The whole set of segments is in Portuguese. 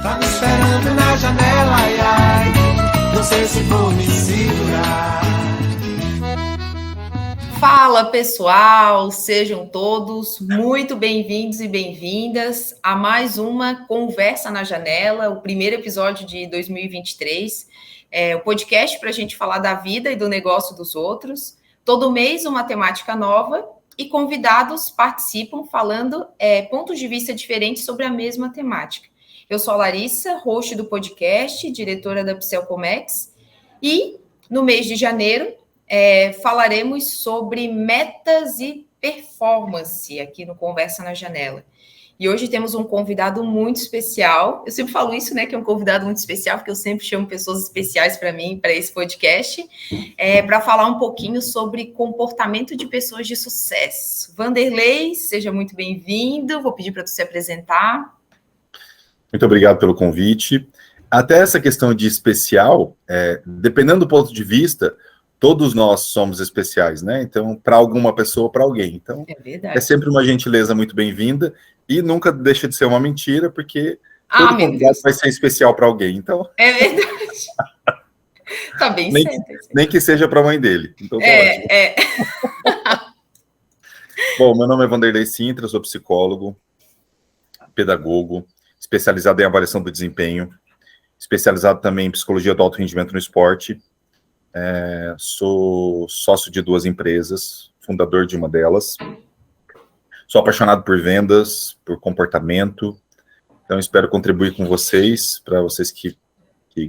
Tá me esperando na janela, ai, ai. Não sei se vou me segurar. Fala, pessoal, sejam todos muito bem-vindos e bem-vindas a mais uma Conversa na Janela, o primeiro episódio de 2023, o podcast para a gente falar da vida e do negócio dos outros. Todo mês uma temática nova e convidados participam falando pontos de vista diferentes sobre a mesma temática. Eu sou a Larissa, host do podcast, diretora da Pselcomex, e no mês de janeiro falaremos sobre metas e performance aqui no Conversa na Janela. E hoje temos um convidado muito especial. Eu sempre falo isso, né, que é um convidado muito especial, porque eu sempre chamo pessoas especiais para mim, para esse podcast, para falar um pouquinho sobre comportamento de pessoas de sucesso. Vanderlei, seja muito bem-vindo. Vou pedir para tu se apresentar. Muito obrigado pelo convite. Até essa questão de especial, dependendo do ponto de vista, todos nós somos especiais, né? Então, para alguma pessoa, para alguém. Então, é sempre uma gentileza muito bem-vinda e nunca deixa de ser uma mentira, porque todo convidado vai ser especial para alguém. Então, é verdade. Tá bem certo. Nem que seja para a mãe dele. Então, tá ótimo. Bom, meu nome é Vanderlei Sintra, sou psicólogo, pedagogo, especializado em avaliação do desempenho, especializado também em psicologia do alto rendimento no esporte. Sou sócio de 2 empresas, fundador de uma delas. Sou apaixonado por vendas, por comportamento. Então, espero contribuir com vocês, para vocês que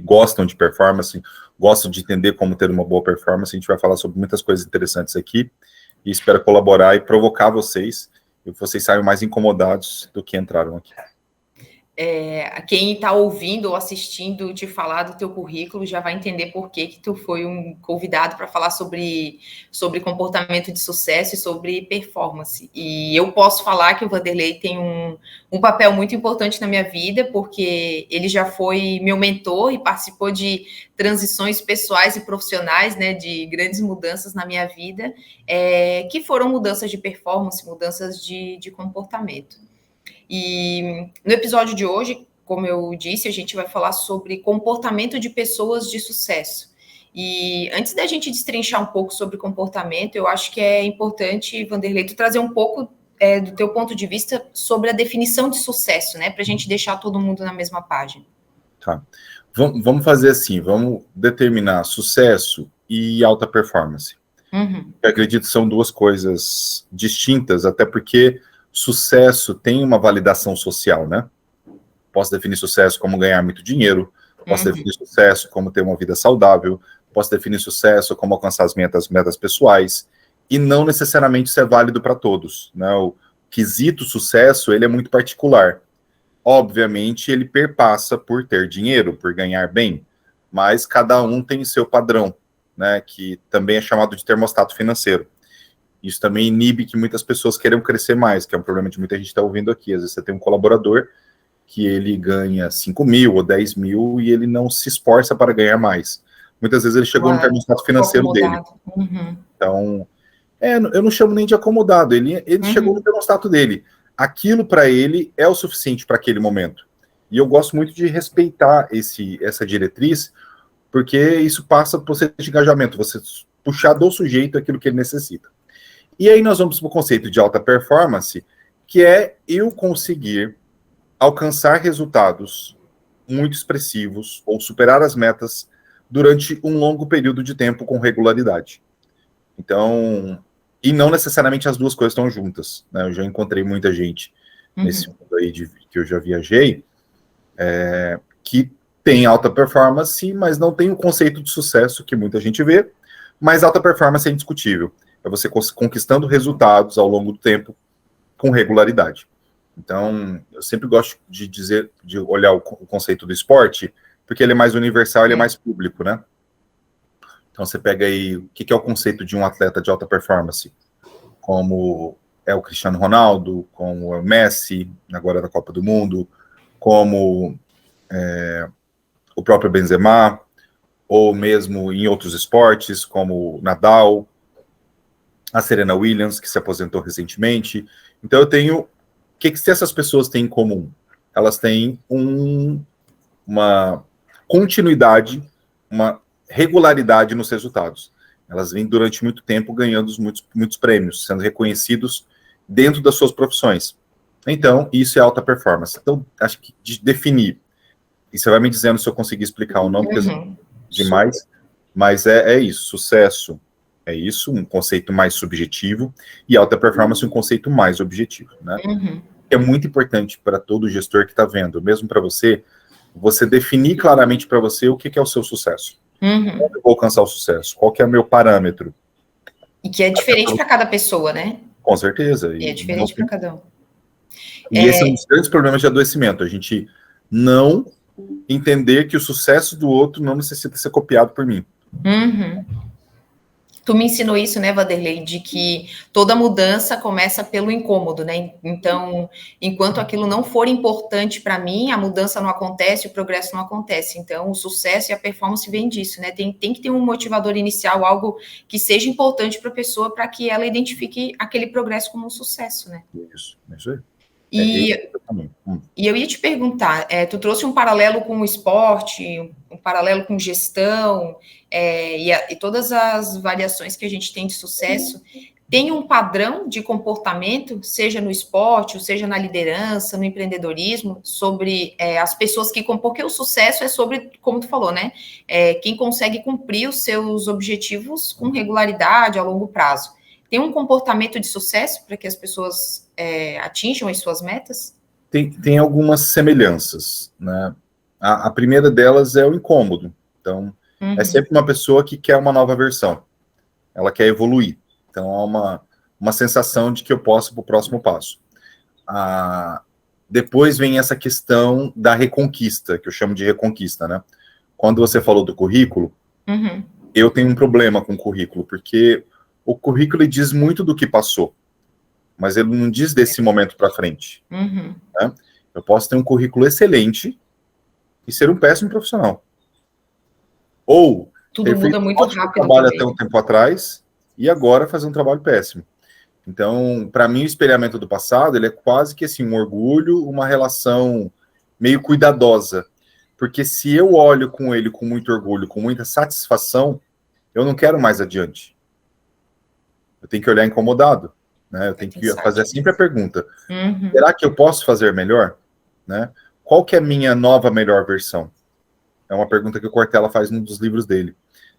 gostam de performance, gostam de entender como ter uma boa performance. A gente vai falar sobre muitas coisas interessantes aqui e espero colaborar e provocar vocês e que vocês saiam mais incomodados do que entraram aqui. Quem está ouvindo ou assistindo te falar do teu currículo já vai entender por que tu foi um convidado para falar sobre comportamento de sucesso e sobre performance. E eu posso falar que o Vanderlei tem um papel muito importante na minha vida, porque ele já foi meu mentor e participou de transições pessoais e profissionais, né, de grandes mudanças na minha vida, que foram mudanças de performance, mudanças de comportamento. E no episódio de hoje, como eu disse, a gente vai falar sobre comportamento de pessoas de sucesso. E antes da gente destrinchar um pouco sobre comportamento, eu acho que é importante, Vanderlei, tu trazer um pouco do teu ponto de vista sobre a definição de sucesso, né? Para a gente deixar todo mundo na mesma página. Tá. Vamos fazer assim, vamos determinar sucesso e alta performance. Eu acredito que são 2 coisas distintas, até porque sucesso tem uma validação social, né? Posso definir sucesso como ganhar muito dinheiro, posso definir sucesso como ter uma vida saudável, posso definir sucesso como alcançar as metas pessoais, e não necessariamente isso é válido para todos, né? O quesito sucesso, ele é muito particular. Obviamente, ele perpassa por ter dinheiro, por ganhar bem, mas cada um tem seu padrão, né? Que também é chamado de termostato financeiro. Isso também inibe que muitas pessoas queiram crescer mais, que é um problema de muita gente está ouvindo aqui. Às vezes você tem um colaborador que ele ganha 5 mil ou 10 mil e ele não se esforça para ganhar mais. Muitas vezes ele chegou no termostato financeiro dele. Então, eu não chamo nem de acomodado, ele chegou no termostato dele. Aquilo para ele é o suficiente para aquele momento. E eu gosto muito de respeitar essa diretriz, porque isso passa por você de engajamento, você puxar do sujeito aquilo que ele necessita. E aí nós vamos para o conceito de alta performance, que é eu conseguir alcançar resultados muito expressivos ou superar as metas durante um longo período de tempo com regularidade. Então, e não necessariamente as 2 coisas estão juntas, né? Eu já encontrei muita gente nesse mundo aí que eu já viajei, que tem alta performance, mas não tem o conceito de sucesso que muita gente vê, mas alta performance é indiscutível. É você conquistando resultados ao longo do tempo com regularidade. Então, eu sempre gosto de olhar o conceito do esporte, porque ele é mais universal, ele é mais público, né? Então, você pega aí, o que é o conceito de um atleta de alta performance? Como é o Cristiano Ronaldo, como é o Messi, agora da Copa do Mundo, como o próprio Benzema, ou mesmo em outros esportes, como o Nadal, a Serena Williams, que se aposentou recentemente. Então eu tenho... O que essas pessoas têm em comum? Elas têm uma continuidade, uma regularidade nos resultados. Elas vêm durante muito tempo ganhando muitos prêmios, sendo reconhecidos dentro das suas profissões. Então, isso é alta performance. Então, acho que de definir, e você vai me dizendo se eu conseguir explicar ou não, porque demais, mas é isso, sucesso é isso, um conceito mais subjetivo, e alta performance um conceito mais objetivo, né? É muito importante para todo gestor que está vendo, mesmo para você definir claramente para você o que é o seu sucesso. Como eu vou alcançar o sucesso? Qual que é o meu parâmetro? E que é diferente para cada pessoa, né? Com certeza. E é diferente para cada um. E esse é um dos grandes problemas de adoecimento, a gente não entender que o sucesso do outro não necessita ser copiado por mim. Tu me ensinou isso, né, Vanderlei, de que toda mudança começa pelo incômodo, né? Então, enquanto aquilo não for importante para mim, a mudança não acontece, o progresso não acontece. Então, o sucesso e a performance vêm disso, né? Tem que ter um motivador inicial, algo que seja importante para a pessoa, para que ela identifique aquele progresso como um sucesso, né? Isso aí. E eu ia te perguntar, tu trouxe um paralelo com o esporte, um paralelo com gestão, e todas as variações que a gente tem de sucesso. Tem um padrão de comportamento, seja no esporte, ou seja na liderança, no empreendedorismo, sobre as pessoas que... Porque o sucesso é sobre, como tu falou, né? Quem consegue cumprir os seus objetivos com regularidade, a longo prazo. Tem um comportamento de sucesso para que as pessoas atinjam as suas metas? Tem algumas semelhanças, né? A primeira delas é o incômodo. Então, é sempre uma pessoa que quer uma nova versão. Ela quer evoluir. Então, há uma sensação de que eu posso ir para o próximo passo. Depois vem essa questão da reconquista, que eu chamo de reconquista, né? Quando você falou do currículo, eu tenho um problema com o currículo, porque o currículo diz muito do que passou, mas ele não diz desse momento para frente. Né? Eu posso ter um currículo excelente e ser um péssimo profissional. Ou tudo muda muito rápido. Trabalho até um tempo atrás e agora fazer um trabalho péssimo. Então, para mim, o espelhamento do passado ele é quase que assim, um orgulho, uma relação meio cuidadosa. Porque se eu olho com ele com muito orgulho, com muita satisfação, eu não quero mais adiante. Eu tenho que olhar incomodado, né? Eu tenho que fazer sempre a pergunta: será que eu posso fazer melhor? Né? Qual que é a minha nova melhor versão? É uma pergunta que o Cortella faz num dos livros dele.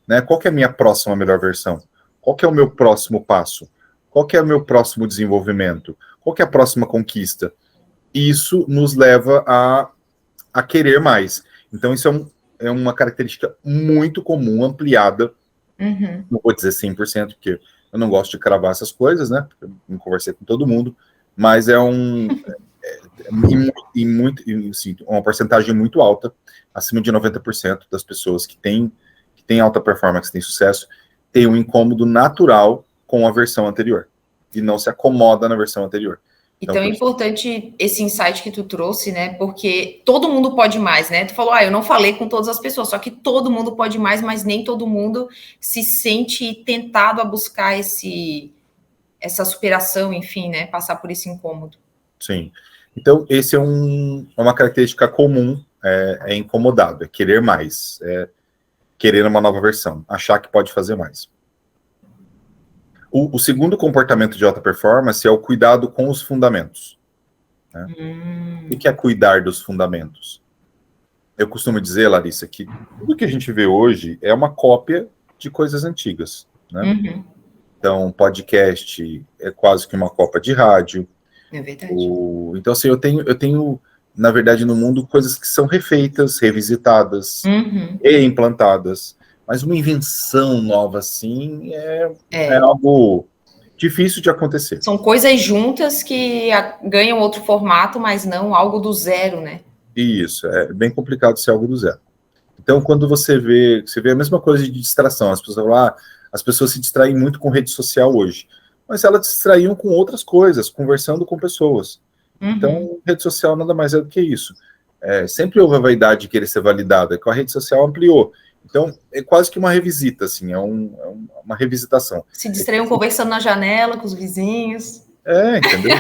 Né? Qual que é a minha próxima melhor versão? Qual que é o meu próximo passo? Qual que é o meu próximo desenvolvimento? Qual que é a próxima conquista? Isso nos leva a querer mais. Então, isso é uma característica muito comum, ampliada. Não vou dizer 100%, porque eu não gosto de cravar essas coisas, né? Eu não conversei com todo mundo, mas assim, uma porcentagem muito alta, acima de 90% das pessoas que têm alta performance, que têm sucesso, tem um incômodo natural com a versão anterior, e não se acomoda na versão anterior. Então é importante esse insight que tu trouxe, né? Porque todo mundo pode mais, né? Tu falou, eu não falei com todas as pessoas, só que todo mundo pode mais, mas nem todo mundo se sente tentado a buscar essa superação, enfim, né? Passar por esse incômodo. Sim. Então, esse é uma característica comum, é incomodado, é querer mais, é querer uma nova versão, achar que pode fazer mais. O segundo comportamento de alta performance é o cuidado com os fundamentos. Né? O que é cuidar dos fundamentos? Eu costumo dizer, Larissa, que tudo que a gente vê hoje é uma cópia de coisas antigas. Né? Então, podcast é quase que uma cópia de rádio. É verdade. Então, assim, eu tenho, na verdade, no mundo, coisas que são refeitas, revisitadas e implantadas. Mas uma invenção nova, assim, é algo difícil de acontecer. São coisas juntas que ganham outro formato, mas não algo do zero, né? Isso, é bem complicado ser algo do zero. Então, quando você vê a mesma coisa de distração, as pessoas falam, as pessoas se distraem muito com rede social hoje, mas elas se distraíam com outras coisas, conversando com pessoas. Então, rede social nada mais é do que isso. Sempre houve a vaidade de querer ser validada, que a rede social ampliou. Então, é quase que uma revisita, assim, uma revisitação. Se distraiam conversando na janela com os vizinhos. Entendeu?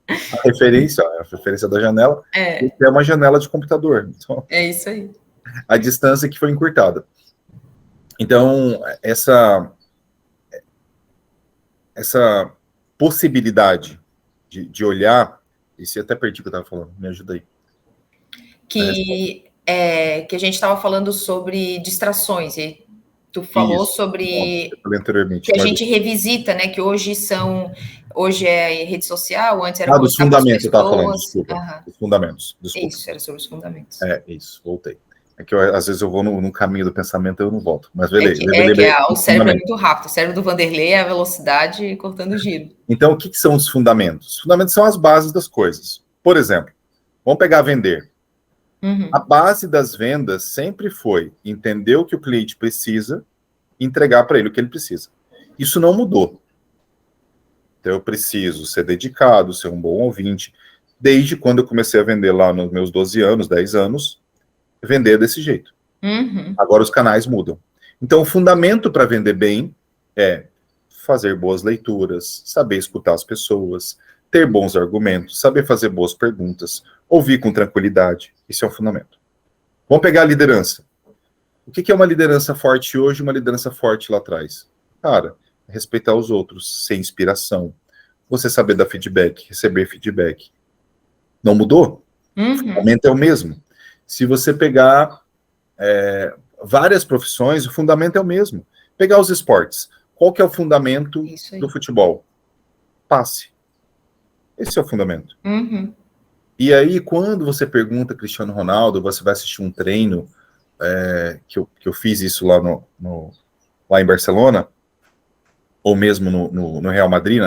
A referência da janela é uma janela de computador. Então, é isso aí. A distância que foi encurtada. Então, essa possibilidade de olhar, e se até perdi o que eu estava falando, me ajuda aí. Que a gente estava falando sobre distrações, e tu falou sobre que a gente revisita, né? Que hoje é rede social, antes era dos fundamentos, eu estava falando, desculpa. Dos fundamentos, desculpa. Isso, era sobre os fundamentos. Isso, voltei. É que às vezes eu vou no caminho do pensamento e eu não volto. Mas beleza. O cérebro é muito rápido. O cérebro do Vanderlei é a velocidade cortando o giro. Então, o que são os fundamentos? Os fundamentos são as bases das coisas. Por exemplo, vamos pegar vender. A base das vendas sempre foi entender o que o cliente precisa e entregar para ele o que ele precisa. Isso não mudou. Então, eu preciso ser dedicado, ser um bom ouvinte. Desde quando eu comecei a vender lá nos meus 12 anos, 10 anos, vender desse jeito. Agora os canais mudam. Então, o fundamento para vender bem é fazer boas leituras, saber escutar as pessoas, ter bons argumentos, saber fazer boas perguntas, ouvir com tranquilidade. Isso é um fundamento. Vamos pegar a liderança. O que é uma liderança forte hoje e uma liderança forte lá atrás? Cara, respeitar os outros, ser inspiração, você saber dar feedback, receber feedback. Não mudou? O fundamento é o mesmo. Se você pegar várias profissões, o fundamento é o mesmo. Pegar os esportes. Qual que é o fundamento do futebol? Passe. Esse é o fundamento. E aí, quando você pergunta Cristiano Ronaldo, você vai assistir um treino, que eu fiz isso lá em Barcelona, ou mesmo no Real Madrid,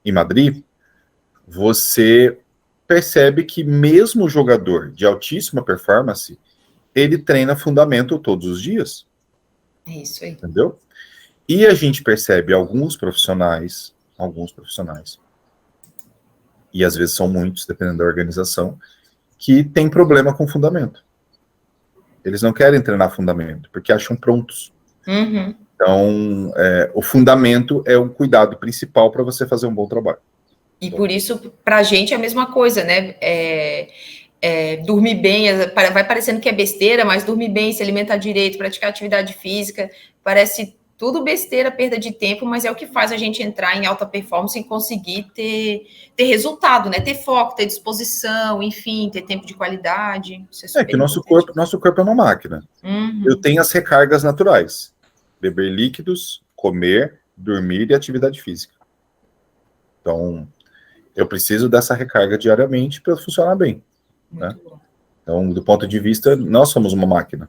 em Madrid, você percebe que mesmo o jogador de altíssima performance, ele treina fundamento todos os dias. É isso aí. Entendeu? E a gente percebe alguns profissionais, e às vezes são muitos, dependendo da organização, que tem problema com fundamento. Eles não querem treinar fundamento, porque acham prontos. Então, o fundamento é um cuidado principal para você fazer um bom trabalho. E por isso, para a gente é a mesma coisa, né? Dormir bem, vai parecendo que é besteira, mas dormir bem, se alimentar direito, praticar atividade física, parece tudo besteira, perda de tempo, mas é o que faz a gente entrar em alta performance e conseguir ter resultado, né? Ter foco, ter disposição, enfim, ter tempo de qualidade. Isso que nosso corpo é uma máquina. Eu tenho as recargas naturais: beber líquidos, comer, dormir e atividade física. Então, eu preciso dessa recarga diariamente para funcionar bem. Né? Então, do ponto de vista, nós somos uma máquina.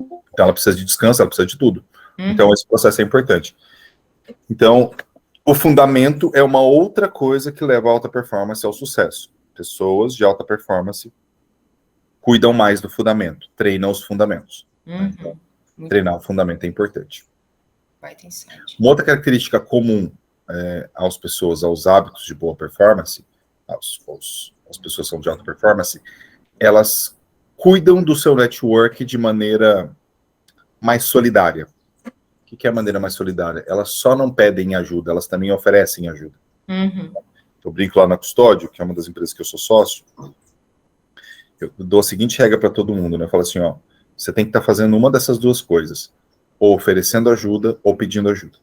Então, ela precisa de descanso, ela precisa de tudo. Então, esse processo é importante. Então, o fundamento é uma outra coisa que leva a alta performance ao sucesso. Pessoas de alta performance cuidam mais do fundamento, treinam os fundamentos. Então, treinar o fundamento é importante. Uma outra característica comum às pessoas, aos hábitos de boa performance, as pessoas que são de alta performance, elas cuidam do seu network de maneira mais solidária. O que é a maneira mais solidária? Elas só não pedem ajuda, elas também oferecem ajuda. Eu brinco lá na Custódio, que é uma das empresas que eu sou sócio, eu dou a seguinte regra para todo mundo, né? Eu falo assim, você tem que estar fazendo uma dessas duas coisas, ou oferecendo ajuda, ou pedindo ajuda.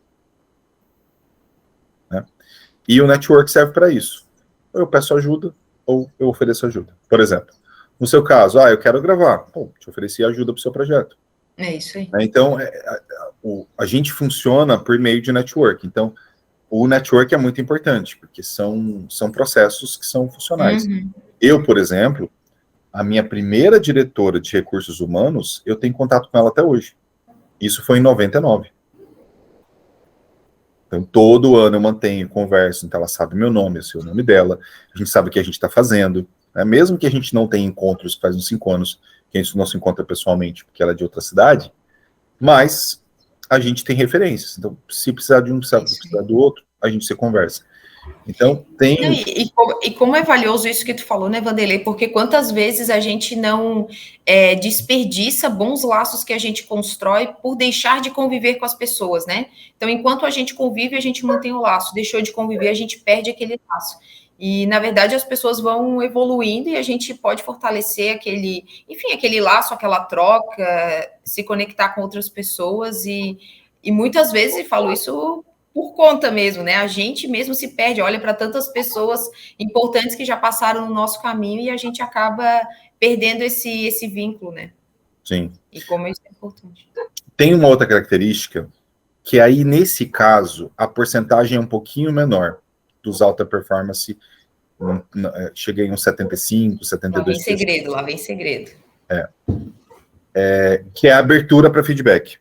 Né? E o network serve para isso. Ou eu peço ajuda, ou eu ofereço ajuda. Por exemplo, no seu caso, eu quero gravar. Te ofereci ajuda para o seu projeto. É isso aí. Então, a gente funciona por meio de network. Então, o network é muito importante, porque são processos que são funcionais. Eu, por exemplo, a minha primeira diretora de recursos humanos, eu tenho contato com ela até hoje. Isso foi em 99. Então, todo ano eu mantenho, converso, então ela sabe meu nome, eu sei o nome dela, a gente sabe o que a gente está fazendo, né? Mesmo que a gente não tenha encontros faz uns 5 anos, que a gente não se encontra pessoalmente, porque ela é de outra cidade, mas a gente tem referências. Então, se precisar de um, precisar do outro, a gente se conversa. Então, tem... E como é valioso isso que tu falou, né, Vanderlei? Porque quantas vezes a gente não desperdiça bons laços que a gente constrói por deixar de conviver com as pessoas, né? Então, enquanto a gente convive, a gente mantém o laço. Deixou de conviver, a gente perde aquele laço. E, na verdade, as pessoas vão evoluindo e a gente pode fortalecer aquele laço, aquela troca, se conectar com outras pessoas e muitas vezes, e falo isso por conta mesmo, né? A gente mesmo se perde, olha para tantas pessoas importantes que já passaram no nosso caminho e a gente acaba perdendo esse vínculo, né? Sim. E como isso é importante. Tem uma outra característica que aí, nesse caso, a porcentagem é um pouquinho menor dos alta performance, cheguei em uns 75%, 72%. Lá vem segredo. Que é a abertura para feedback.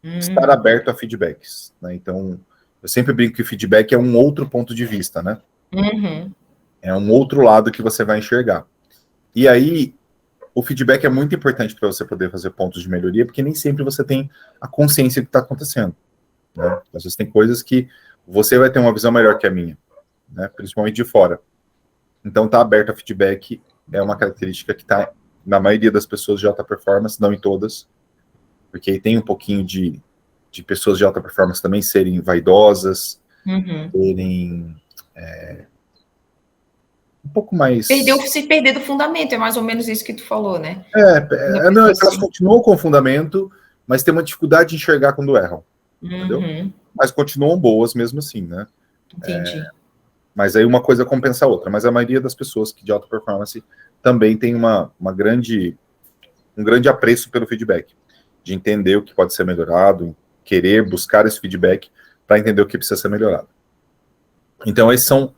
Estar aberto a feedbacks. Né? Então, eu sempre brinco que feedback é um outro ponto de vista, né? É um outro lado que você vai enxergar. E aí, o feedback é muito importante para você poder fazer pontos de melhoria, porque nem sempre você tem a consciência do que está acontecendo. Né? Às vezes tem coisas que você vai ter uma visão melhor que a minha, né? Principalmente de fora. Então, estar aberto a feedback é uma característica que está na maioria das pessoas de alta performance, não em todas, porque aí tem um pouquinho de pessoas de alta performance também serem vaidosas, serem um pouco mais... Se perder do fundamento, é mais ou menos isso que tu falou, né? Não, elas continuam com o fundamento, mas tem uma dificuldade de enxergar quando erram, entendeu? Mas continuam boas mesmo assim, né? Entendi. Mas aí uma coisa compensa a outra. Mas a maioria das pessoas que de alta performance também tem um grande apreço pelo feedback, de entender o que pode ser melhorado, querer buscar esse feedback para entender o que precisa ser melhorado. Então, esses são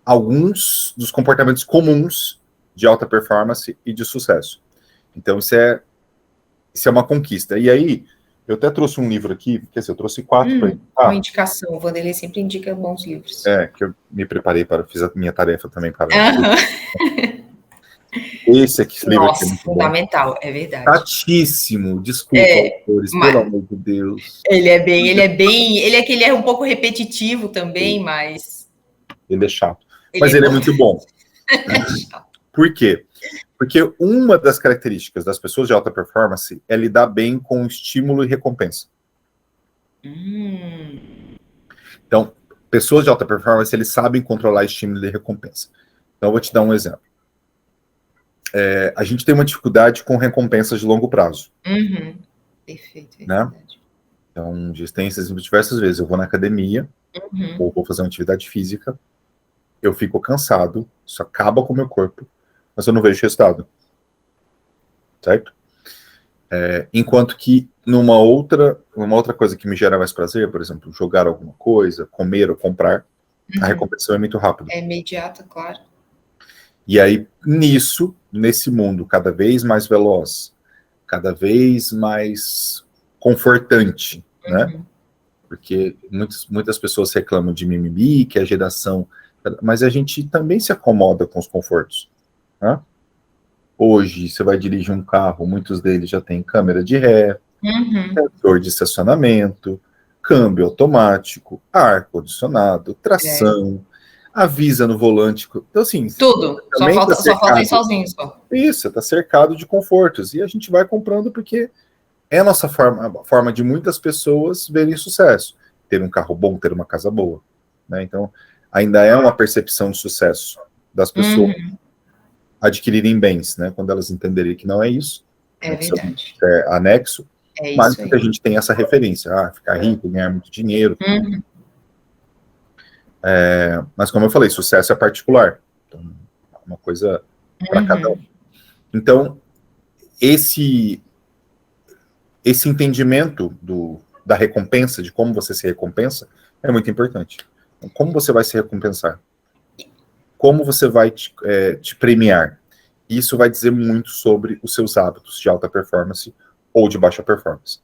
alguns dos comportamentos comuns de alta performance e de sucesso. Então, isso é uma conquista. E aí, eu até trouxe um livro aqui, quer dizer, eu trouxe 4 para ele. Uma indicação, o Vanderlei sempre indica bons livros. Que eu me preparei fiz a minha tarefa também para... Esse aqui, livro aqui é muito fundamental, bom. É verdade. Chatíssimo, desculpa, autores, pelo amor de Deus. Ele é que ele é um pouco repetitivo também, mas... Ele é chato. Mas ele é muito bom. Por quê? Porque uma das características das pessoas de alta performance é lidar bem com estímulo e recompensa. Então, pessoas de alta performance, eles sabem controlar estímulo e recompensa. Então, eu vou te dar um exemplo. A gente tem uma dificuldade com recompensas de longo prazo. Perfeito. Né? Então, tem exemplo diversas vezes. Eu vou na academia, ou vou fazer uma atividade física, eu fico cansado, isso acaba com o meu corpo, mas eu não vejo resultado. Certo? Enquanto que numa outra coisa que me gera mais prazer, por exemplo, jogar alguma coisa, comer ou comprar, a recompensa é muito rápida. É imediata, claro. E aí, nesse mundo cada vez mais veloz, cada vez mais confortante, né? Porque muitas pessoas reclamam de mimimi, que é a geração... Mas a gente também se acomoda com os confortos, né? Hoje, você vai dirigir um carro, muitos deles já têm câmera de ré, sensor de estacionamento, câmbio automático, ar-condicionado, tração, avisa no volante. Então, assim... Tudo. Só falta ir sozinho, só. Isso, está cercado de confortos. E a gente vai comprando porque é a nossa forma de muitas pessoas verem sucesso. Ter um carro bom, ter uma casa boa. Né? Então, ainda é uma percepção de sucesso das pessoas adquirirem bens, né? Quando elas entenderem que não é isso. É verdade. É anexo. É mas isso aí. a gente tem essa referência. Ficar rico, ganhar muito dinheiro. Mas como eu falei, sucesso é particular. Então, é uma coisa para cada um. Então, esse entendimento da recompensa, de como você se recompensa, é muito importante. Então, como você vai se recompensar? Como você vai te premiar? Isso vai dizer muito sobre os seus hábitos de alta performance ou de baixa performance.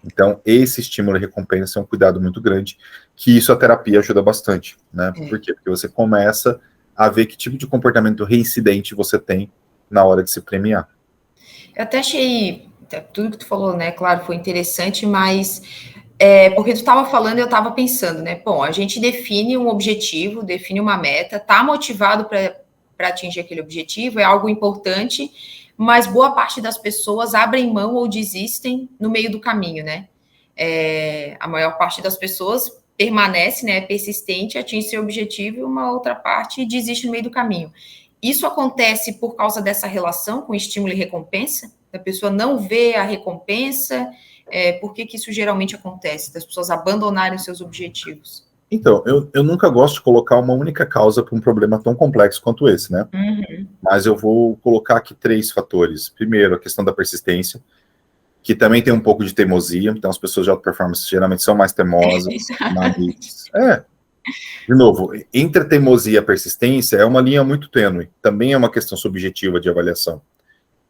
Então, esse estímulo e recompensa é um cuidado muito grande, que isso a terapia ajuda bastante, né? Por quê? Porque você começa a ver que tipo de comportamento reincidente você tem na hora de se premiar. Eu até achei, tudo que tu falou, né, claro, foi interessante, mas porque tu estava falando, eu estava pensando, né, bom, a gente define um objetivo, define uma meta, tá motivado para atingir aquele objetivo, é algo importante, mas boa parte das pessoas abrem mão ou desistem no meio do caminho, né? A maior parte das pessoas permanece, né, persistente, atinge seu objetivo e uma outra parte desiste no meio do caminho. Isso acontece por causa dessa relação com estímulo e recompensa? A pessoa não vê a recompensa? Por que isso geralmente acontece? Das pessoas abandonarem os seus objetivos? Então, eu nunca gosto de colocar uma única causa para um problema tão complexo quanto esse, né? Uhum. Mas eu vou colocar aqui 3 fatores. Primeiro, a questão da persistência, que também tem um pouco de teimosia. Então, as pessoas de alta performance geralmente são mais teimosas. De novo, entre a teimosia e a persistência é uma linha muito tênue. Também é uma questão subjetiva de avaliação.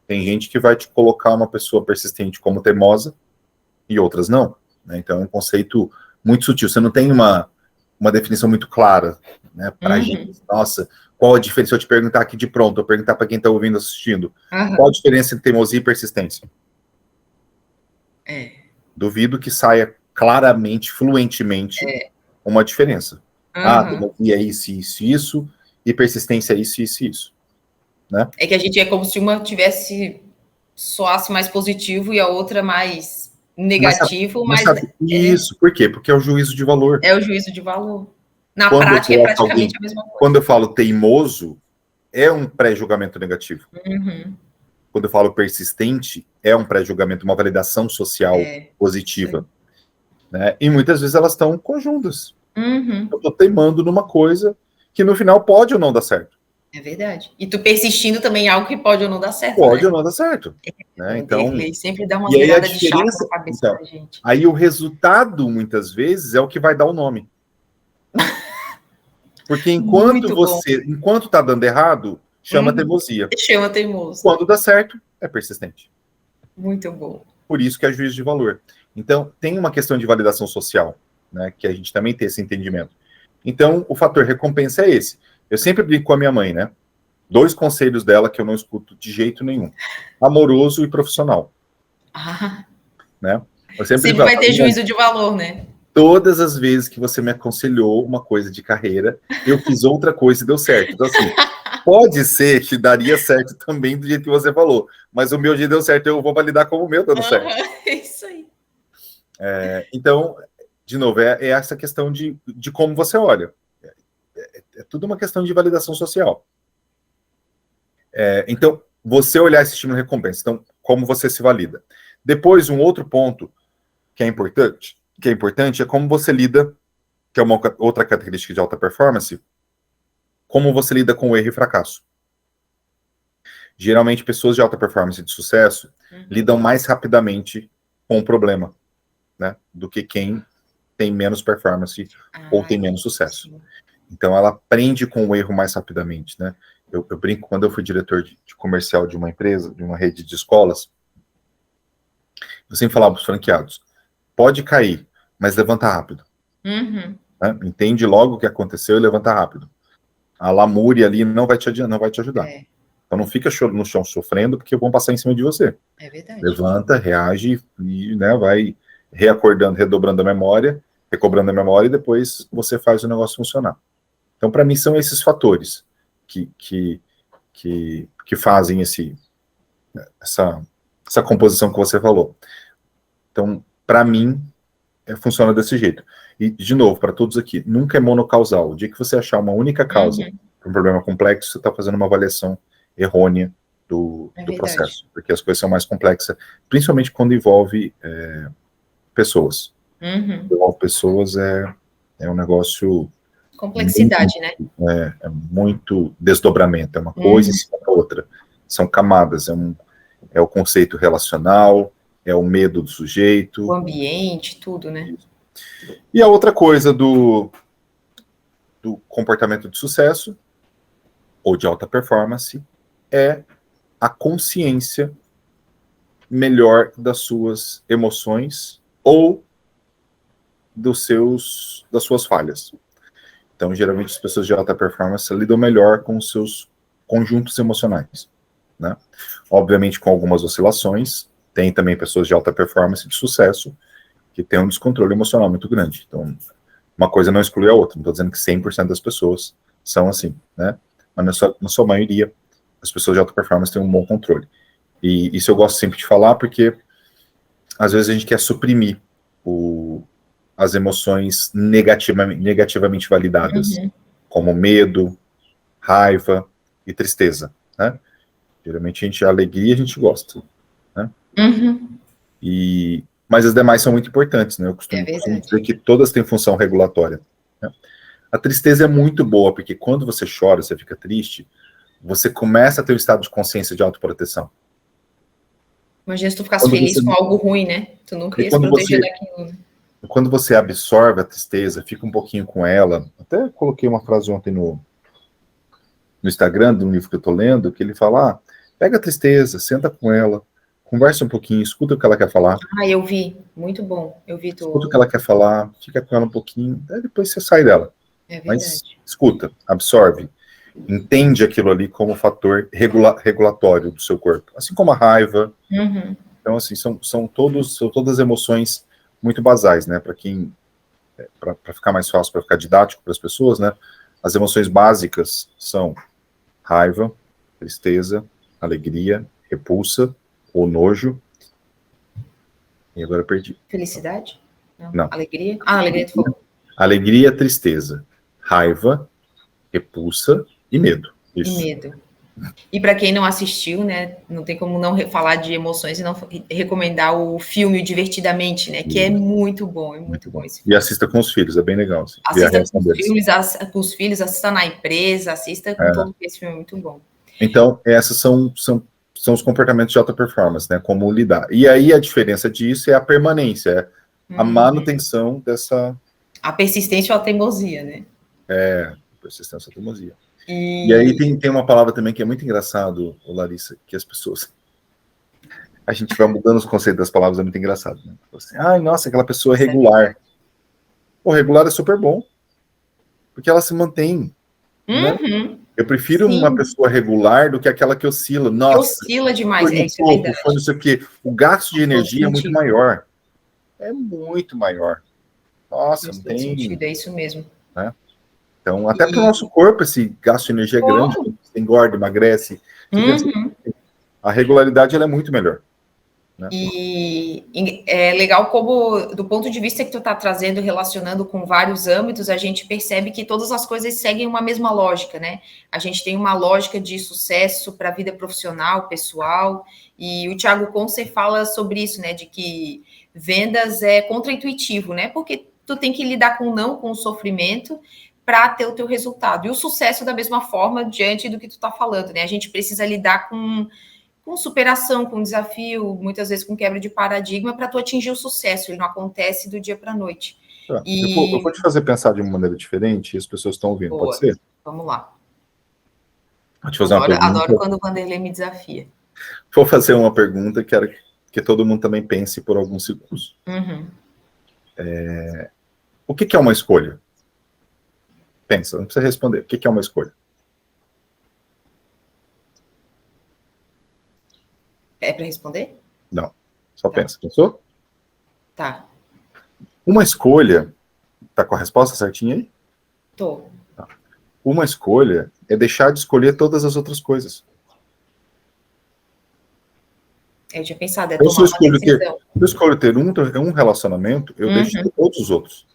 Tem gente que vai te colocar uma pessoa persistente como teimosa e outras não, né? Então, é um conceito muito sutil. Você não tem uma definição muito clara, né, pra gente. Nossa, qual a diferença? Se eu te perguntar aqui de pronto, eu perguntar para quem está ouvindo, assistindo, qual a diferença entre teimosia e persistência? Duvido que saia claramente, fluentemente, uma diferença. Teimosia é isso, e persistência é isso, né? É que a gente é como se uma soasse mais positivo e a outra mais negativo, isso, por quê? Porque é o juízo de valor. É o juízo de valor. Na prática é praticamente a mesma coisa. Quando eu falo teimoso, é um pré-julgamento negativo. Quando eu falo persistente, é um pré-julgamento, uma validação social positiva. Né? E muitas vezes elas estão conjuntas. Eu estou teimando numa coisa que no final pode ou não dar certo. É verdade. E tu persistindo também em algo que pode ou não dar certo. Pode ou não dar certo. Né? Então, sempre dá uma virada de chave na cabeça então, da gente. Aí o resultado, muitas vezes, é o que vai dar o nome. Porque enquanto tá dando errado, chama teimosia. Chama teimoso. Quando dá certo, é persistente. Muito bom. Por isso que é juízo de valor. Então, tem uma questão de validação social, né, que a gente também tem esse entendimento. Então, o fator recompensa é esse. Eu sempre brinco com a minha mãe, né? 2 conselhos dela que eu não escuto de jeito nenhum. Amoroso e profissional. Né? Eu sempre vai ter juízo de valor, né? Todas as vezes que você me aconselhou uma coisa de carreira, eu fiz outra coisa e deu certo. Então, assim, pode ser que daria certo também do jeito que você falou, mas o meu dia deu certo, eu vou validar como o meu dando certo. É isso aí. Então, de novo, é essa questão de como você olha. É tudo uma questão de validação social. Então, você olhar esse estímulo e recompensa. Então, como você se valida. Depois, um outro ponto que é importante é como você lida, que é uma outra característica de alta performance, como você lida com o erro e fracasso. Geralmente, pessoas de alta performance de sucesso lidam mais rapidamente com o problema, né, do que quem tem menos performance ou tem menos sucesso. Então, ela aprende com o erro mais rapidamente, né? Eu brinco, quando eu fui diretor de comercial de uma empresa, de uma rede de escolas, eu sempre falava para os franqueados, pode cair, mas levanta rápido. Né? Entende logo o que aconteceu e levanta rápido. A lamúria ali não vai te ajudar. Então não fica no chão sofrendo, porque vão passar em cima de você. É verdade. Levanta, reage e, né, vai redobrando a memória, recobrando a memória, e depois você faz o negócio funcionar. Então, para mim, são esses fatores que fazem essa composição que você falou. Então, para mim, funciona desse jeito. E, de novo, para todos aqui, nunca é monocausal. O dia que você achar uma única causa para um problema complexo, você está fazendo uma avaliação errônea do processo. Porque as coisas são mais complexas, principalmente quando envolve pessoas. Envolve pessoas é um negócio... Complexidade, muito, né? É muito desdobramento, é uma coisa em cima da outra. São camadas, é o conceito relacional, é o medo do sujeito. O ambiente, tudo, né? E a outra coisa do comportamento de sucesso, ou de alta performance, é a consciência melhor das suas emoções ou das suas falhas. Então, geralmente, as pessoas de alta performance lidam melhor com os seus conjuntos emocionais, né? Obviamente, com algumas oscilações. Tem também pessoas de alta performance de sucesso que têm um descontrole emocional muito grande. Então, uma coisa não exclui a outra. Não estou dizendo que 100% das pessoas são assim, né? Mas na sua maioria, as pessoas de alta performance têm um bom controle. E isso eu gosto sempre de falar, porque às vezes a gente quer suprimir as emoções negativamente validadas, como medo, raiva e tristeza, né? Geralmente a alegria a gente gosta, né? Mas as demais são muito importantes, né? Eu costumo dizer que todas têm função regulatória, né? A tristeza é muito boa, porque quando você chora, você fica triste, você começa a ter um estado de consciência de autoproteção. Imagina se tu ficasse feliz com algo ruim, né? Tu nunca ia se proteger daquilo. Quando você absorve a tristeza, fica um pouquinho com ela. Até coloquei uma frase ontem no Instagram, de um livro que eu tô lendo, que ele fala, pega a tristeza, senta com ela, conversa um pouquinho, escuta o que ela quer falar. Eu vi. Muito bom. Eu vi tudo. Escuta o que ela quer falar, fica com ela um pouquinho, aí depois você sai dela. É verdade. Mas escuta, absorve. Entende aquilo ali como fator regulatório do seu corpo. Assim como a raiva. Então, assim, são todas emoções muito basais, né? Para ficar mais fácil, para ficar didático para as pessoas, né? As emoções básicas são raiva, tristeza, alegria, repulsa ou nojo. E agora eu perdi. Felicidade? Não. Alegria? Alegria tu falou. Alegria, tristeza, raiva, repulsa e medo. Isso. E medo. E para quem não assistiu, né, não tem como não falar de emoções e não recomendar o filme Divertidamente, né, que é muito bom, esse filme. E assista com os filhos, é bem legal. Assim, assista com os filhos, assista na empresa, assista com todo esse filme, é muito bom. Então, esses são os comportamentos de alta performance, né, como lidar. E aí a diferença disso é a permanência, a manutenção dessa... A persistência ou a teimosia, né? Persistência ou teimosia. E aí tem uma palavra também que é muito engraçado, Larissa, que as pessoas... A gente vai mudando os conceitos das palavras, é muito engraçado, né? Assim, nossa, aquela pessoa é regular. O regular é super bom, porque ela se mantém, né? Eu prefiro uma pessoa regular do que aquela que oscila. Nossa, oscila demais, isso é verdade. Foi não sei o quê. O gasto de energia é muito maior. É muito maior. Nossa, não tem... sentido, é isso mesmo. Né? Então, até para o nosso corpo, esse gasto de energia é grande, você engorda, emagrece. A regularidade ela é muito melhor. Né? E é legal como, do ponto de vista que tu está trazendo, relacionando com vários âmbitos, a gente percebe que todas as coisas seguem uma mesma lógica, né? A gente tem uma lógica de sucesso para a vida profissional, pessoal, e o Thiago Conce fala sobre isso, né? De que vendas é contraintuitivo, né? Porque tu tem que lidar com o sofrimento para ter o teu resultado. E o sucesso da mesma forma, diante do que tu está falando, né? A gente precisa lidar com superação, com desafio, muitas vezes com quebra de paradigma, para tu atingir o sucesso. Ele não acontece do dia para a noite. Eu vou te fazer pensar de uma maneira diferente, e as pessoas estão ouvindo, Boa. Pode ser? Vamos lá. Vou te fazer uma pergunta. Adoro quando o Vanderlei me desafia. Vou fazer uma pergunta que quero que todo mundo também pense por alguns segundos. O que é uma escolha? Pensa, não precisa responder. O que é uma escolha? É para responder? Não. Só pensa. Pensou? Tá. Uma escolha... Tá com a resposta certinha aí? Tô. Tá. Uma escolha é deixar de escolher todas as outras coisas. Eu tinha pensado, tomar uma decisão. Se eu escolho ter um relacionamento, eu deixo de ter todos os outros.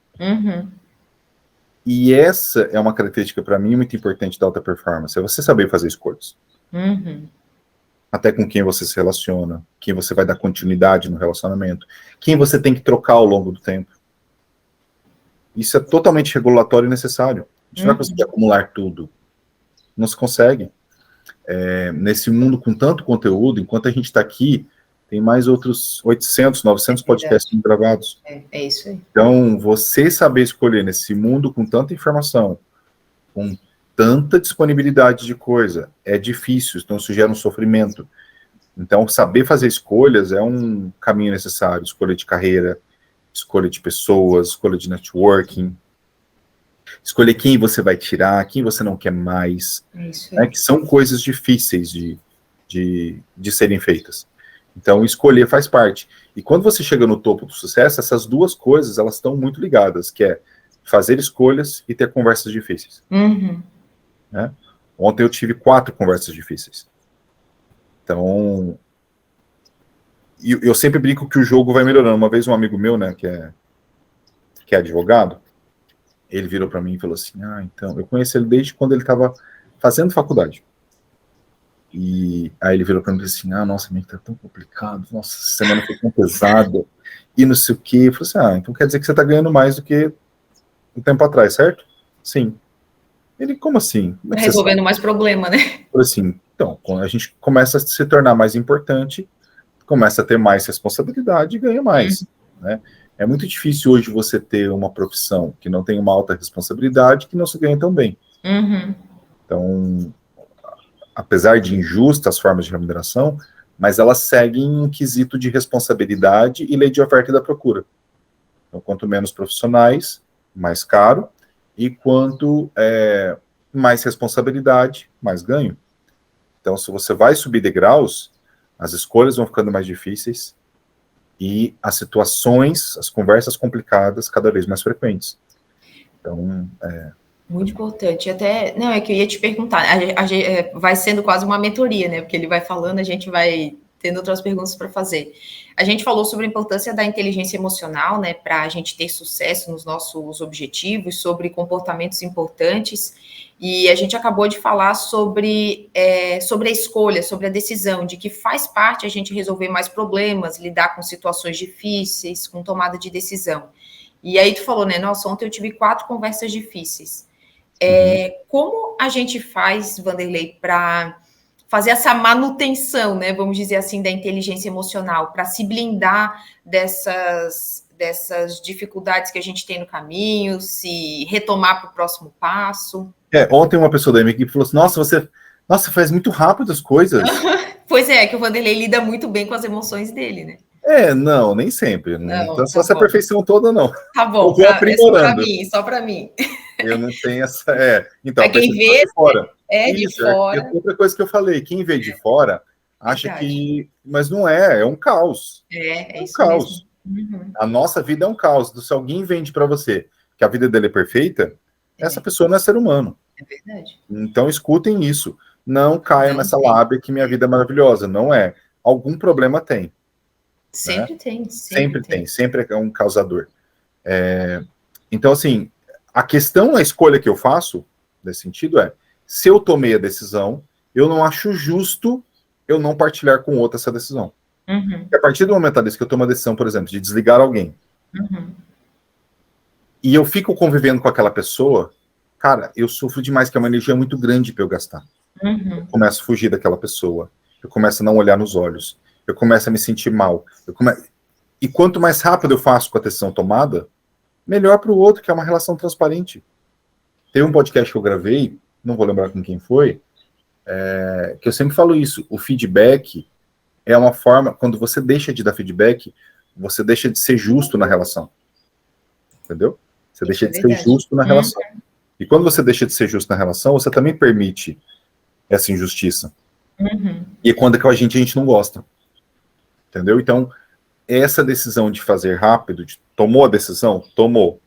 E essa é uma característica, para mim, muito importante da alta performance. É você saber fazer escolhas. Até com quem você se relaciona, quem você vai dar continuidade no relacionamento, quem você tem que trocar ao longo do tempo. Isso é totalmente regulatório e necessário. A gente não vai conseguir acumular tudo. Não se consegue. Nesse mundo com tanto conteúdo, enquanto a gente está aqui, tem mais outros 800, 900 podcasts gravados. É isso aí. Então, você saber escolher nesse mundo com tanta informação, com tanta disponibilidade de coisa, é difícil, então isso gera um sofrimento. Então, saber fazer escolhas é um caminho necessário, escolha de carreira, escolha de pessoas, escolha de networking, escolher quem você vai tirar, quem você não quer mais, né, que são coisas difíceis de serem feitas. Então, escolher faz parte. E quando você chega no topo do sucesso, essas duas coisas, elas estão muito ligadas, que é fazer escolhas e ter conversas difíceis. Né? Ontem eu tive 4 conversas difíceis. Então, eu sempre brinco que o jogo vai melhorando. Uma vez um amigo meu, né, que é que é advogado, ele virou para mim e falou assim, então, eu conheço ele desde quando ele estava fazendo faculdade. E aí ele virou para mim e disse assim, nossa, amigo, tá tão complicado, nossa, essa semana foi tão pesada, e não sei o quê. Eu falei assim, então quer dizer que você tá ganhando mais do que um tempo atrás, certo? Sim. Ele, como assim? Como é que resolvendo mais problema, né? Eu falei assim, então, quando a gente começa a se tornar mais importante, começa a ter mais responsabilidade e ganha mais, né? É muito difícil hoje você ter uma profissão que não tem uma alta responsabilidade que não se ganha tão bem. Então, apesar de injustas as formas de remuneração, mas elas seguem um quesito de responsabilidade e lei de oferta e da procura. Então, quanto menos profissionais, mais caro, e quanto mais responsabilidade, mais ganho. Então, se você vai subir degraus, as escolhas vão ficando mais difíceis e as situações, as conversas complicadas, cada vez mais frequentes. Então, muito importante. Até, não, é que eu ia te perguntar, vai sendo quase uma mentoria, né? Porque ele vai falando, a gente vai tendo outras perguntas para fazer. A gente falou sobre a importância da inteligência emocional, né, para a gente ter sucesso nos nossos objetivos, sobre comportamentos importantes, e a gente acabou de falar sobre a escolha, sobre a decisão, de que faz parte a gente resolver mais problemas, lidar com situações difíceis, com tomada de decisão. E aí tu falou, né, nossa, ontem eu tive 4 conversas difíceis. Como a gente faz, Vanderlei, para fazer essa manutenção, né, vamos dizer assim, da inteligência emocional, para se blindar dessas dificuldades que a gente tem no caminho, se retomar para o próximo passo? Ontem uma pessoa da minha equipe falou assim, nossa, faz muito rápido as coisas. Pois é, que o Vanderlei lida muito bem com as emoções dele, né? Não, nem sempre. Não tá só essa bom. perfeição toda, não. Tá bom, eu vou aprimorando. Só para mim. Eu não tenho essa... Então, pra quem vê, de fora. De fora. Outra coisa que eu falei, quem vê de fora acha que... Mas não é um caos. É um caos. A nossa vida é um caos. Então, se alguém vende para você que a vida dele é perfeita, essa pessoa não é ser humano. É verdade. Então, escutem isso. Não caiam nessa lábia que minha vida é maravilhosa. Não é. Algum problema tem. Sempre né? tem. Sempre é um causador. Então, assim, a questão, a escolha que eu faço, nesse sentido, se eu tomei a decisão, eu não acho justo eu não partilhar com outro essa decisão. Porque a partir do momento desse que eu tomo a decisão, por exemplo, de desligar alguém, e eu fico convivendo com aquela pessoa, cara, eu sofro demais, que é uma energia muito grande para eu gastar. Eu começo a fugir daquela pessoa, eu começo a não olhar nos olhos, eu começo a me sentir mal. E quanto mais rápido eu faço com a decisão tomada, melhor para o outro, que é uma relação transparente. Tem um podcast que eu gravei, não vou lembrar com quem foi, que eu sempre falo isso, o feedback é uma forma, quando você deixa de dar feedback, você deixa de ser justo na relação. Entendeu? Você deixa de ser justo na relação. E quando você deixa de ser justo na relação, você também permite essa injustiça. E quando é que a gente não gosta. Entendeu? Então, essa decisão de fazer rápido, tomou a decisão? Tomou.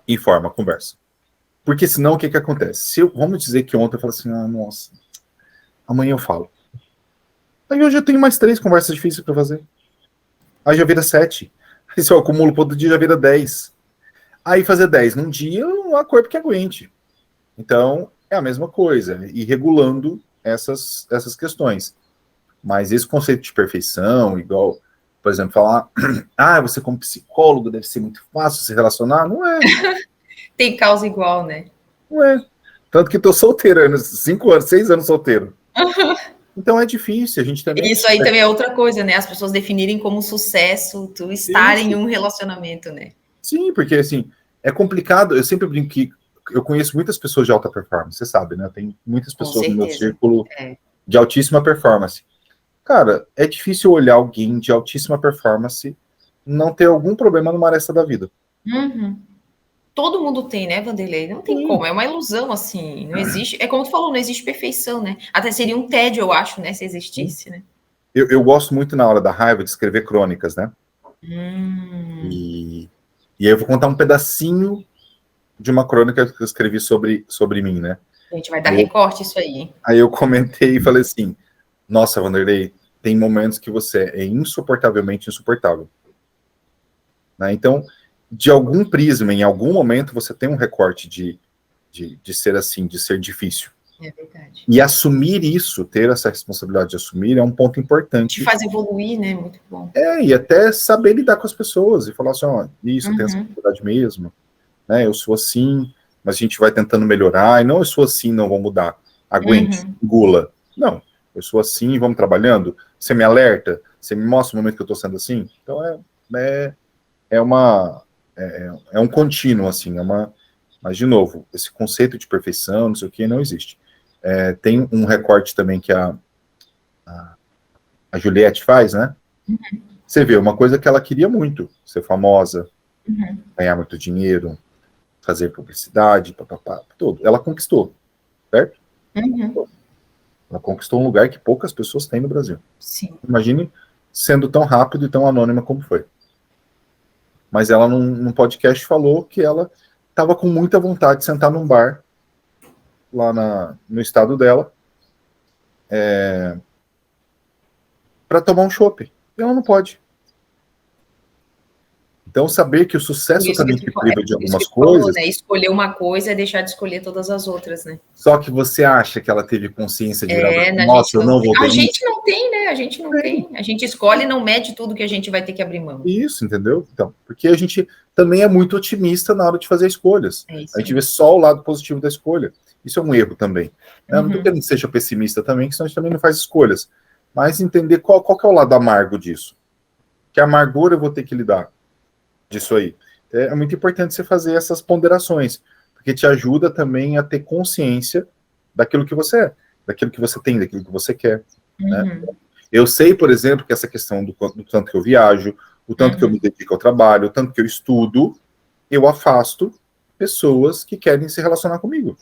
Informa, conversa. Porque senão, o que acontece? Vamos dizer que ontem eu falei assim, nossa, amanhã eu falo. Aí hoje eu tenho mais 3 conversas difíceis para fazer. Aí já vira 7. Aí se eu acumulo para outro dia, já vira 10. Aí fazer 10 num dia, não há corpo que aguente. Então, é a mesma coisa. E regulando essas questões. Mas esse conceito de perfeição, igual, por exemplo, falar, você como psicólogo deve ser muito fácil se relacionar, não é. Tem causa igual, né? Não é. Tanto que tô solteiro, 5 anos, 6 anos solteiro. Então é difícil, a gente também... Isso aí também é outra coisa, né? As pessoas definirem como sucesso tu estar em um relacionamento, né? Sim, porque assim, é complicado, eu sempre brinco que eu conheço muitas pessoas de alta performance, você sabe, né? Tem muitas pessoas no meu círculo de altíssima performance. Cara, é difícil olhar alguém de altíssima performance não ter algum problema numa aresta da vida. Todo mundo tem, né, Vanderlei? Não tem como, é uma ilusão, assim, não existe, é como tu falou, não existe perfeição, né? Até seria um tédio, eu acho, né, se existisse, né? Eu gosto muito, na hora da raiva, de escrever crônicas, né? E aí eu vou contar um pedacinho de uma crônica que eu escrevi sobre mim, né? A gente vai dar recorte isso aí. Aí eu comentei e falei assim, nossa, Vanderlei, tem momentos que você é insuportavelmente insuportável. Né? Então, de algum prisma, em algum momento, você tem um recorte de ser assim, de ser difícil. É verdade. E assumir isso, ter essa responsabilidade de assumir, é um ponto importante. De fazer evoluir, né? Muito bom. E até saber lidar com as pessoas e falar assim, ó, isso, tem essa dificuldade mesmo, né? Eu sou assim, mas a gente vai tentando melhorar, e não eu sou assim, não vou mudar. Aguente, engula. Não, eu sou assim, vamos trabalhando. Você me alerta, você me mostra o momento que eu tô sendo assim. Então é um contínuo, assim, mas, de novo, esse conceito de perfeição, não sei o que, não existe. Tem um recorte também que a Juliette faz, né? Você vê, uma coisa que ela queria muito, ser famosa, ganhar muito dinheiro, fazer publicidade, papapá, tudo. Ela conquistou, certo? Ela conquistou um lugar que poucas pessoas têm no Brasil. Sim. Imagine sendo tão rápido e tão anônima como foi. Mas ela, num podcast, falou que ela estava com muita vontade de sentar num bar lá no estado dela para tomar um chopp. E ela não pode. Então, saber que o sucesso também te priva de algumas coisas... Falou, né? Escolher uma coisa é deixar de escolher todas as outras, né? Só que você acha que ela teve consciência de virar... Nossa, eu não vou ter. A gente não tem, né? A gente não tem. A gente escolhe e não mede tudo que a gente vai ter que abrir mão. Isso, entendeu? Então, porque a gente também é muito otimista na hora de fazer escolhas. A gente vê só o lado positivo da escolha. Isso é um erro também. Não tô querendo que seja pessimista também, que senão a gente também não faz escolhas. Mas entender qual que é o lado amargo disso. Que amargura eu vou ter que lidar disso aí. É muito importante você fazer essas ponderações, porque te ajuda também a ter consciência daquilo que você é, daquilo que você tem, daquilo que você quer. Né? Eu sei, por exemplo, que essa questão do tanto que eu viajo, o tanto que eu me dedico ao trabalho, o tanto que eu estudo, eu afasto pessoas que querem se relacionar comigo.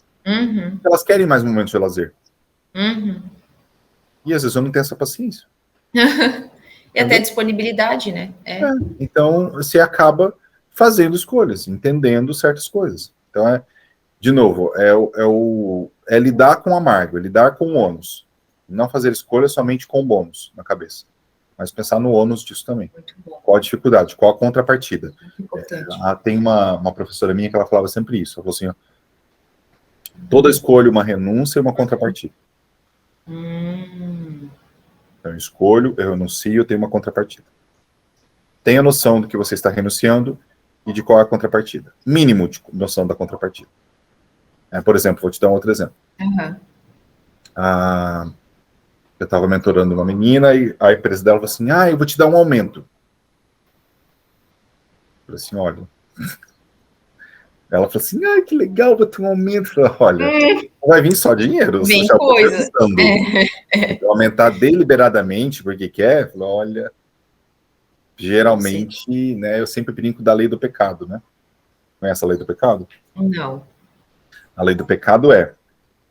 Elas querem mais momentos de lazer. E às vezes eu não tenho essa paciência. E até disponibilidade, né? Então, você acaba fazendo escolhas, entendendo certas coisas. Então, de novo, é lidar com o amargo, é lidar com o ônus. Não fazer escolhas somente com o bônus na cabeça, mas pensar no ônus disso também. Muito bom. Qual a dificuldade, qual a contrapartida. Muito importante. Tem uma professora minha que ela falava sempre isso. Ela falou assim, ó, toda escolha uma renúncia e uma contrapartida. Então, eu escolho, eu renuncio, eu tenho uma contrapartida. Tenha noção do que você está renunciando e de qual é a contrapartida. Mínimo de noção da contrapartida. Por exemplo, vou te dar um outro exemplo. Eu estava mentorando uma menina e a empresa dela falou assim, eu vou te dar um aumento. Eu falei assim, olha... Ela falou assim, que legal, vou ter um aumento. Eu falei, olha, vai vir só dinheiro. Vem já coisa. Então, aumentar deliberadamente porque quer, falou, olha, geralmente, né, eu sempre brinco da lei do pecado, né? Conhece a lei do pecado? Não. A lei do pecado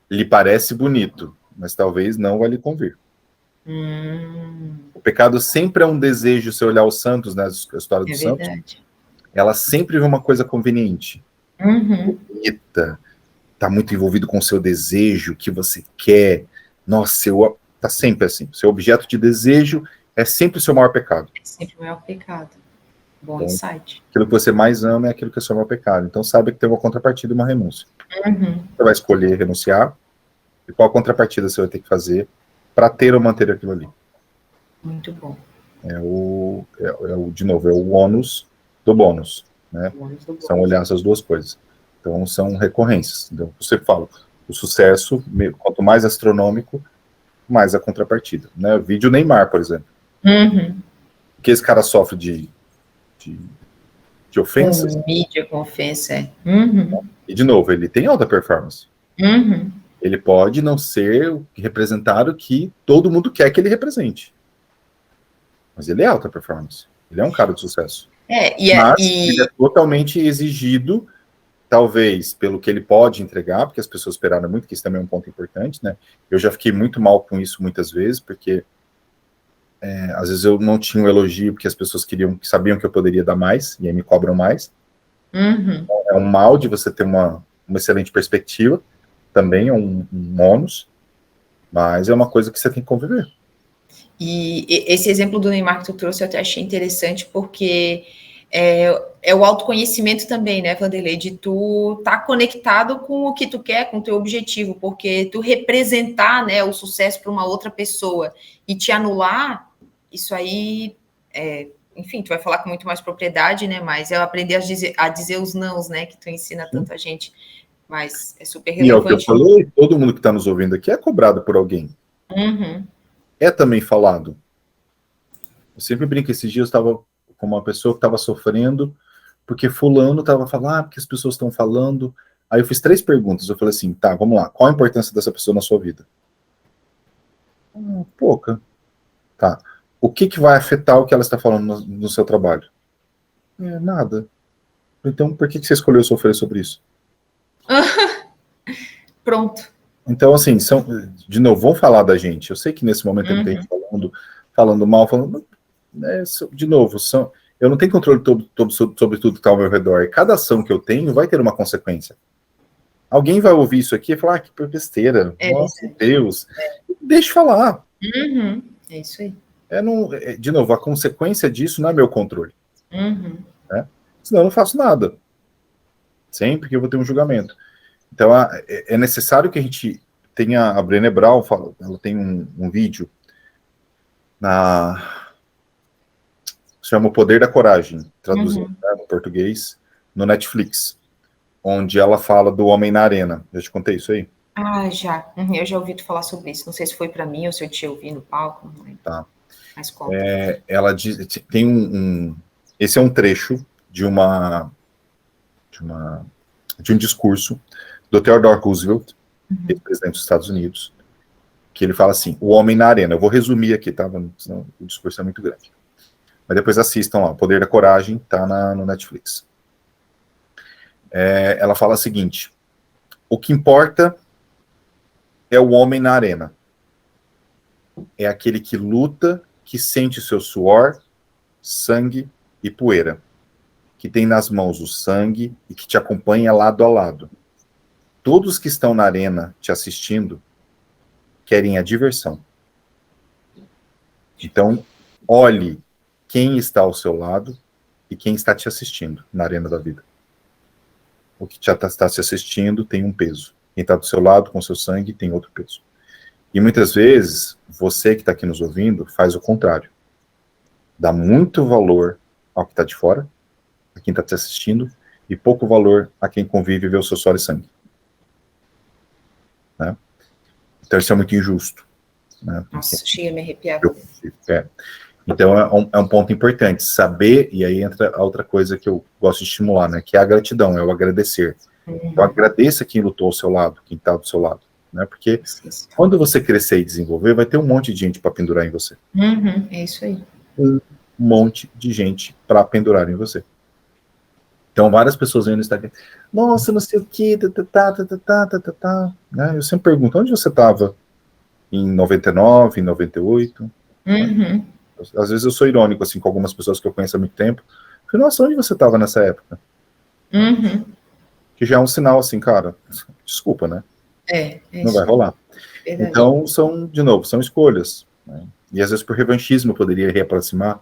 lhe parece bonito, mas talvez não vai lhe convir. O pecado sempre é um desejo, se olhar os santos, né, a história dos santos, ela sempre vê uma coisa conveniente. Bonita, tá muito envolvido com o seu desejo, o que você quer. Nossa, tá sempre assim. Seu objeto de desejo é sempre o seu maior pecado. É sempre o maior pecado. Bom insight. Aquilo que você mais ama é aquilo que é o seu maior pecado. Então, sabe que tem uma contrapartida e uma renúncia. Você vai escolher renunciar, e qual contrapartida você vai ter que fazer para ter ou manter aquilo ali. Muito bom. De novo, é o ônus do bônus. Né? São olhar essas duas coisas. Então, são recorrências. Então, você fala, o sucesso, quanto mais astronômico, mais a contrapartida. Né? O vídeo Neymar, por exemplo. O que esse cara sofre de ofensas? Mídia com ofensa, E, de novo, ele tem alta performance. Ele pode não ser representar o que todo mundo quer que ele represente. Mas ele é alta performance. Ele é um cara de sucesso. Mas ele é totalmente exigido, talvez, pelo que ele pode entregar, porque as pessoas esperaram muito, que isso também é um ponto importante, né? Eu já fiquei muito mal com isso muitas vezes, porque às vezes eu não tinha um elogio, porque as pessoas sabiam que eu poderia dar mais, e aí me cobram mais. Então, é um mal de você ter uma excelente perspectiva, também é um ônus, mas é uma coisa que você tem que conviver. E esse exemplo do Neymar que tu trouxe eu até achei interessante, porque é o autoconhecimento também, né, Vanderlei, de tu estar conectado com o que tu quer, com o teu objetivo, porque tu representar, né, o sucesso para uma outra pessoa e te anular, isso aí, enfim, tu vai falar com muito mais propriedade, né, mas é aprender a dizer os nãos, né, que tu ensina tanto a gente, mas é super relevante. E é o que eu falei, todo mundo que está nos ouvindo aqui é cobrado por alguém. Uhum. É também falado. Eu sempre brinco, esses dias eu estava com uma pessoa que estava sofrendo, porque fulano estava falando, porque as pessoas estão falando. Aí eu fiz 3 perguntas, eu falei assim, tá, vamos lá, qual a importância dessa pessoa na sua vida? Pouca. Tá. O que vai afetar o que ela está falando no seu trabalho? Nada. Então, por que você escolheu sofrer sobre isso? Pronto. Então, assim, de novo, vão falar da gente. Eu sei que nesse momento tem gente falando mal, de novo, eu não tenho controle sobre tudo que está ao meu redor. E cada ação que eu tenho vai ter uma consequência. Alguém vai ouvir isso aqui e falar, que besteira. Nossa, Deus. Deixa eu falar. É isso aí. De novo, a consequência disso não é meu controle. Né? Senão eu não faço nada. Sempre que eu vou ter um julgamento. Então, é necessário que a gente tenha... A Brené Brown, ela tem um vídeo se chama O Poder da Coragem, traduzindo no português, no Netflix, onde ela fala do homem na arena. Já te contei isso aí? Já. Eu já ouvi tu falar sobre isso. Não sei se foi para mim ou se eu te ouvi no palco. Não lembro. Tá. Mas conta. Ela diz... Esse é um trecho de um discurso do Theodore Roosevelt, ex-presidente dos Estados Unidos, que ele fala assim, o homem na arena. Eu vou resumir aqui, tá? Senão o discurso é muito grande. Mas depois assistam lá, O Poder da Coragem, tá no Netflix. Ela fala o seguinte, o que importa é o homem na arena. É aquele que luta, que sente o seu suor, sangue e poeira, que tem nas mãos o sangue e que te acompanha lado a lado. Todos que estão na arena te assistindo querem a diversão. Então, olhe quem está ao seu lado e quem está te assistindo na arena da vida. O que já está te assistindo tem um peso. Quem está do seu lado com seu sangue tem outro peso. E muitas vezes, você que está aqui nos ouvindo faz o contrário. Dá muito valor ao que está de fora, a quem está te assistindo, e pouco valor a quem convive e vê o seu suor e sangue. Né? Então isso é muito injusto. Né? Nossa, cheguei a me arrepiar. Então é um ponto importante, saber, e aí entra a outra coisa que eu gosto de estimular, né, que é a gratidão, é o agradecer. Então agradeça quem lutou ao seu lado, quem está do seu lado. Né? Porque quando você crescer e desenvolver, vai ter um monte de gente para pendurar em você. É isso aí. Um monte de gente para pendurar em você. Então, várias pessoas vêm no Instagram, nossa, não sei o que, né? Eu sempre pergunto, onde você estava em 99, em 98? Às vezes eu sou irônico, assim, com algumas pessoas que eu conheço há muito tempo. Eu falei, nossa, onde você estava nessa época? Que já é um sinal, assim, cara, desculpa, né? Não vai rolar. Verdade. Então, de novo, são escolhas. Né? E às vezes por revanchismo eu poderia reaproximar.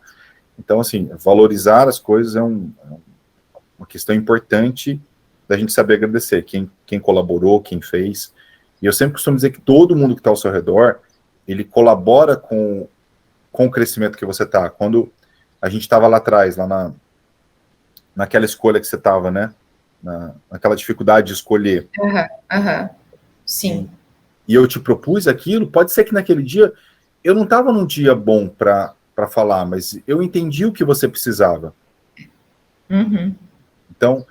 Então, assim, valorizar as coisas é uma questão importante da gente saber agradecer. Quem colaborou, quem fez. E eu sempre costumo dizer que todo mundo que está ao seu redor, ele colabora com o crescimento que você está. Quando a gente estava lá atrás, lá naquela escolha que você estava, né? Naquela dificuldade de escolher. Sim. E eu te propus aquilo, pode ser que naquele dia, eu não estava num dia bom para falar, mas eu entendi o que você precisava. Então,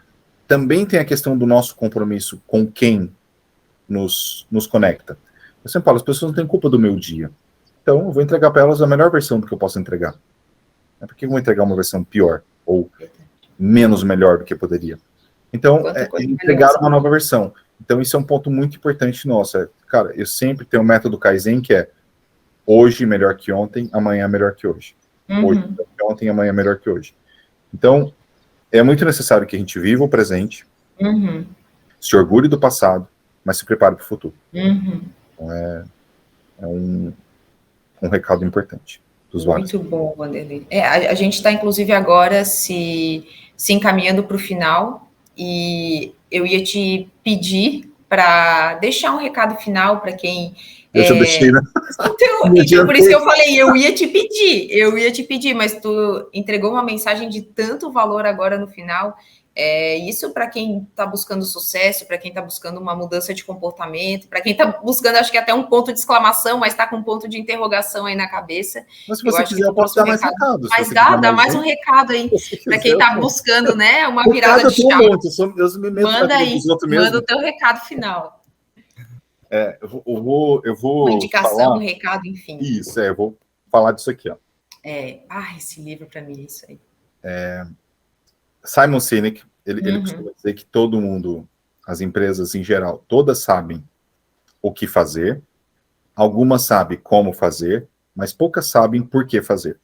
também tem a questão do nosso compromisso com quem nos conecta. Eu sempre falo, as pessoas não têm culpa do meu dia. Então, eu vou entregar para elas a melhor versão do que eu posso entregar. Não é porque eu vou entregar uma versão pior, ou menos melhor do que eu poderia. Então, entregar uma nova versão. Então, isso é um ponto muito importante nosso. Cara, eu sempre tenho um método Kaizen que é hoje melhor que ontem, amanhã melhor que hoje. Hoje melhor que ontem, amanhã melhor que hoje. Então, é muito necessário que a gente viva o presente, se orgulhe do passado, mas se prepare para o futuro. Então, é um recado importante. dos vários. Muito bom, Wanderley. A gente está, inclusive, agora se encaminhando para o final, e eu ia te pedir para deixar um recado final para quem... Eu já deixei, né? Então, por isso que eu falei, eu ia te pedir, mas tu entregou uma mensagem de tanto valor agora no final. Isso para quem está buscando sucesso, para quem está buscando uma mudança de comportamento, para quem está buscando, acho que até um ponto de exclamação, mas está com um ponto de interrogação aí na cabeça. Mas se você quiser, eu posso dar mais recados. Mas dá mais um recado aí para quem está buscando, né, uma virada de chave. Manda aí, manda o teu recado final. Eu vou uma indicação, falar... um recado, enfim. Isso, eu vou falar disso aqui, ó. Esse livro para mim é isso aí. Simon Sinek, ele costuma dizer que todo mundo, as empresas em geral, todas sabem o que fazer, algumas sabem como fazer, mas poucas sabem por que fazer.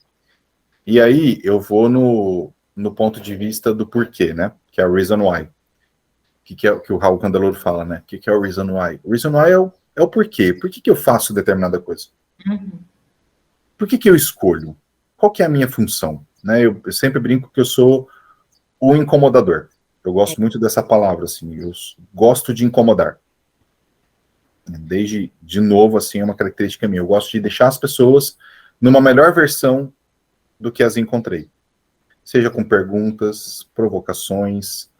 E aí eu vou no ponto de vista do porquê, né? Que é o reason why. Que é o que o Raul Candeloro fala, né? Que é o reason why? O reason why é o porquê. Por que eu faço determinada coisa? Por que eu escolho? Qual que é a minha função? Né? Eu sempre brinco que eu sou o incomodador. Eu gosto muito dessa palavra, assim. Eu gosto de incomodar. Desde, de novo, assim, é uma característica minha. Eu gosto de deixar as pessoas numa melhor versão do que as encontrei. Seja com perguntas, provocações...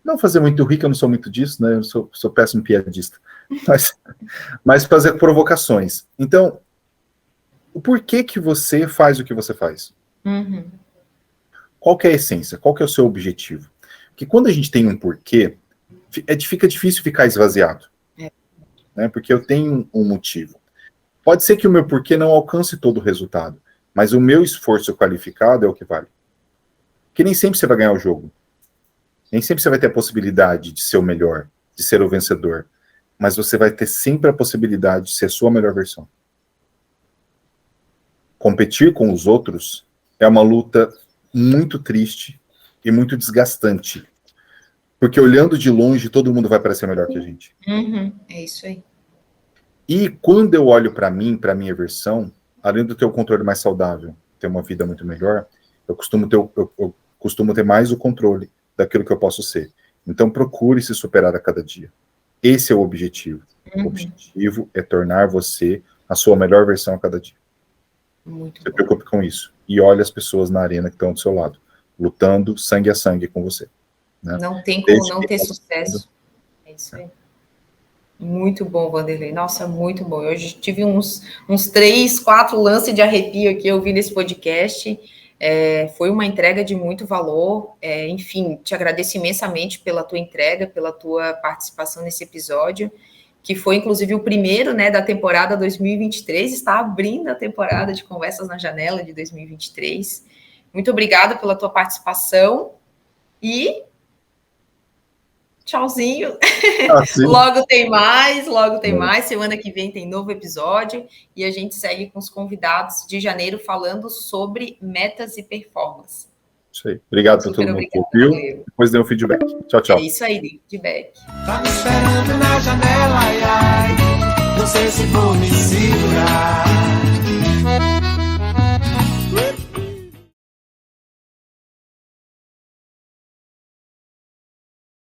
Não fazer muito rico, eu não sou muito disso, né? Eu sou péssimo piadista. Mas fazer provocações. Então, o porquê que você faz o que você faz? Qual que é a essência? Qual que é o seu objetivo? Porque quando a gente tem um porquê, fica difícil ficar esvaziado. Né? Porque eu tenho um motivo. Pode ser que o meu porquê não alcance todo o resultado, mas o meu esforço qualificado é o que vale. Porque nem sempre você vai ganhar o jogo. Nem sempre você vai ter a possibilidade de ser o melhor, de ser o vencedor. Mas você vai ter sempre a possibilidade de ser a sua melhor versão. Competir com os outros é uma luta muito triste e muito desgastante. Porque olhando de longe, todo mundo vai parecer melhor que a gente. É isso aí. E quando eu olho para mim, para minha versão, além do ter um controle mais saudável, ter uma vida muito melhor, eu costumo ter mais o controle daquilo que eu posso ser. Então procure se superar a cada dia. Esse é o objetivo. O objetivo é tornar você a sua melhor versão a cada dia. Muito Se bom. preocupe com isso. E olhe as pessoas na arena que estão do seu lado, lutando sangue a sangue com você. Né? Não tem como não ter sucesso. É isso aí. Muito bom, Wanderley. Nossa, muito bom. Eu hoje tive uns 3, 4 lances de arrepio aqui, eu vi nesse podcast. Foi uma entrega de muito valor. Enfim, te agradeço imensamente pela tua entrega, pela tua participação nesse episódio, que foi, inclusive, o primeiro, né, da temporada 2023, está abrindo a temporada de Conversas na Janela de 2023. Muito obrigada pela tua participação e tchauzinho. Logo tem mais. Semana que vem tem novo episódio e a gente segue com os convidados de janeiro falando sobre metas e performance. Isso aí. Obrigado por todo mundo que ouviu. Depois dê um feedback. Tchau, tchau. É isso aí, feedback. Tá me esperando na janela, ai, ai. Não sei se vou me segurar.